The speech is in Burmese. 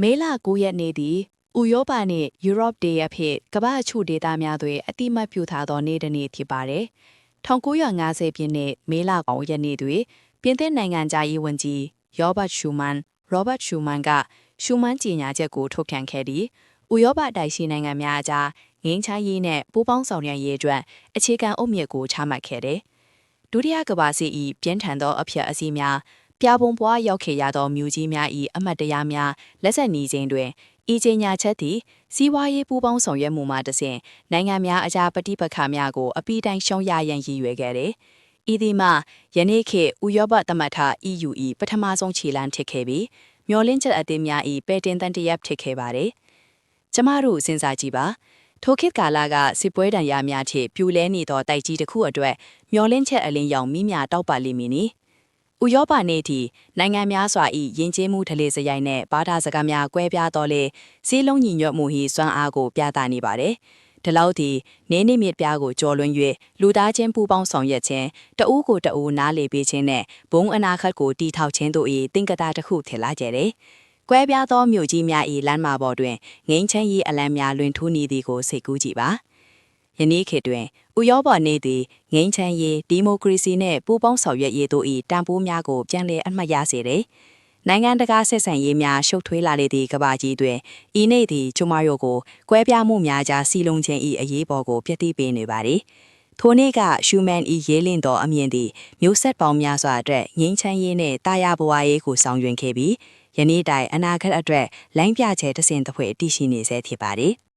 မေလ9ရက်နေ့သည်ဥရောပနှင့်ယူရောပဒေအဖြစ်ကမ္ဘာ့အချို့ဒေသများတွင်အတိမတ်ပြုထားသောနေ့တစ်နေ့ဖြစ်ပါသည်1950ပြည့်နှစ်မေလ9ရက်နေ့တွင်ပြင်သစ်နိုင်ငံသားရေးဝန်ကြီးရောဘတ်ရှူမန်ကရှူမန်ကြေညာချက်ကိုထုတ်ပြန်ခဲ့သည်ဥရောပတိုက်ရှိနိုင်ငံများအကြားငင်းချရေးနှင့်ပူးပေါင်းဆောင်ရွက်ရေးအတွက်အခြေခံအုတ်မြစ်ကိုချမှတ်ခဲ့သည်ဒုတိယကမ္ဘာစစ်၏ပြင်းထန်သောအဖျက်အဆီးများပြပုံပွားရောက်ခဲ့ရသောမြို့ကြီးများ၏အမတ်တရားများလက်ဆက်နေခြင်းတွင်ဤကြေညာချက်သည်စီးပွားရေးပူးပေါင်းဆောင်ရွက်မှုမှတစ်ဆင့်နိုင်ငံများအကြားပဋိပက္ခများကိုအပိတိုင်ရှုံးရရန်ရည်ရွယ်ခဲ့သည်။ဤသည်မှာယနေ့ခေတ်ဥရောပသမဂ္ဂ EU ၏ပထမဆုံးခြေလှမ်းဖြစ်ခဲ့ပြီးမျော်လင့်ချက်အသစ်များ၏ပဲ့တင်သံတရက်ဖြစ်ခဲ့ပါသည်။ကျမတို့စဉ်းစားကြည့်ပါထိုခေတ်ကာလကစစ်ပွဲတန်ရာများထစ်ပြူလဲနေသောတိုက်ကြီးတစ်ခုအတွက်မျော်လင့်ချက်အလင်းရောင်မိမြတောက်ပါလိမ့်မည်နီ။ဥရောပနေ့ထိနိုင်ငံများစွာ၏ယဉ်ကျေးမှုထလေစရိုက်နှင့်ဘာသာစကားများကွဲပြားတော်လေစည်းလုံးညီညွတ်မှု၏စွမ်းအားကိုပြသနေပါသည်။ဒီလောက်ထိနေမြစ်ပြားကိုကျော်လွှမ်း၍လူသားချင်းပူးပေါင်းဆောင်ရွက်ခြင်းတဦးကိုတဦးနားလေပေးခြင်းနှင့်ဘုံအနာခတ်ကိုတီထောက်ခြင်းတို့၏တင်ကတာတစ်ခုထင်လာကြတယ်။ကွဲပြားသောမြို့ကြီးများ၏လမ်းမပေါ်တွင်ငိမ့်ချမ်း၏အလံများလွင်ထူးနေသည်ကိုစိတ်ကူးကြည့်ပါ။ယနေ့ခေတ်တွင်ဥရောပနေ့သည်ငိမ့်ချမ်းရေးဒီမိုကရေစီနှင့်ပူးပေါင်းဆောင်ရွက်ရေးတို့၏တန်ဖိုးများကိုပြန်လည်အမှတ်ရစေတယ်။နိုင်ငံတကာဆက်ဆံရေးများရှုပ်ထွေးလာလေသည့်ကမ္ဘာကြီးတွင်ဤနေ့သည်ကျမတို့ကိုကွဲပြားမှုများကြားစီလုံးခြင်း၏အရေးပေါ်ကိုပြည့်သိပေးနေပါသည်။ထိုနေ့ကရှူမန်၏ရေးလင့်သောအမြင်သည်မျိုးဆက်ပေါင်းများစွာအတွက်ငိမ့်ချမ်းရေးနှင့်တာယာဘဝရေးကိုဆောင်ရွက်ခဲ့ပြီးယနေ့တိုင်အနာဂတ်အတွက်လိုင်းပြချေတဆင်တစ်ဖွဲ့တည်ရှိနေဆဲဖြစ်ပါသည်။